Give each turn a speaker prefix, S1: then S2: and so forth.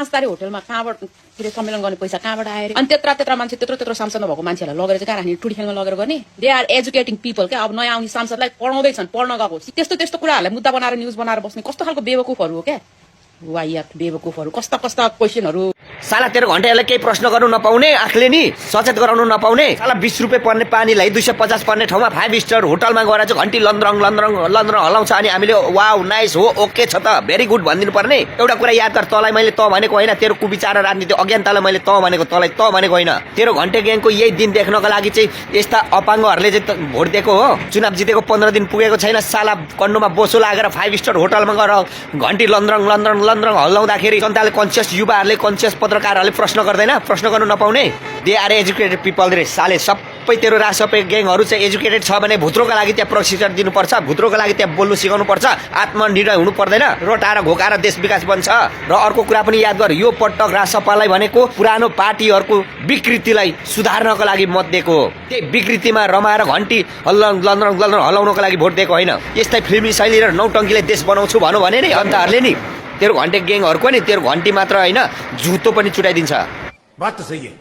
S1: 5 होटलमा कहाँबाट के सम्मेलन गर्ने पैसा कहाँबाट आयो अनि त्यत्रा मान्छे त्यत्रो सांसद नभएको मान्छेलाई लगेर चाहिँ कहाँ राख्ने ठुटी खेलमा लगेर गर्ने दे आर एजुकेटिङ पिपल क्या अब नयाँ आउने सांसदलाई पढाउँदैछन् पढ्न गएको त्यस्तो कुराहरूलाई मुद्दा बनाएर न्युज बनाएर बस्ने कस्तो खालको बेवकुफहरू हो क्या वाइयात बेवकुफहरू कस्ता क्वेसनहरू
S2: साला तेरो घन्टेहरूलाई केही प्रश्न गर्नु नपाउने आँखले नि सचेत गराउनु नपाउने साला 20 रुपियाँ पर्ने पानीलाई 250 पर्ने ठाउँमा 5 स्टार होटलमा गएर चाहिँ घन्टी लन्द्रङ हलाउँछ अनि हामीले वाउ नाइस हो ओके छ त भेरी गुड भनिदिनु पर्ने एउटा कुरा याद गर तँलाई मैले त भनेको होइन तेरो कुविचार राजनीति अज्ञानतालाई मैले त भनेको तँलाई त भनेको होइन तेरो घन्टे ग्याङको यही दिन देख्नको लागि चाहिँ यस्ता अपाङ्गहरूले चाहिँ भोट दिएको हो चुनाव जितेको 15 दिन पुगेको छैन साला कन्डोमा बोसो लागेर 5 स्टार होटलमा गएर घन्टी लन्द्रङ हल्लाउँदाखेरि जनताले कन्सियस युवाहरूले कन्सियस पत्रकारहरूले प्रश्न गर्दैन प्रश्न गर्नु नपाउने दे आर एजुकेटेड पिपल रे साले सबै तेरो रासपे ग्याङहरू चाहिँ एजुकेटेड छ भने भुत्रोको लागि त्यहाँ प्रशिक्षण दिनुपर्छ भुत्रोको लागि त्यहाँ बोल्नु सिकाउनु पर्छ आत्मनिर्णय हुनु पर्दैन रोटाएर घोकाएर देश विकास बन्छ र अर्को कुरा पनि याद गर यो पटक रासपालाई भनेको पुरानो पार्टीहरूको विकृतिलाई सुधार्नको लागि मत दिएको हो त्यही विकृतिमा रमाएर घन्टी लन्द्रङ हल्लाउनको लागि भोट दिएको होइन यस्तै फिल्मी शैली र नौटङ्कीले देश बनाउँछु भन्नु भने नि अन्तहरूले नि तेरो घन्टे ग्याङहरूको नि तेरो घन्टी मात्र होइन जुतो पनि छुटाइदिन्छ
S3: बात त सही है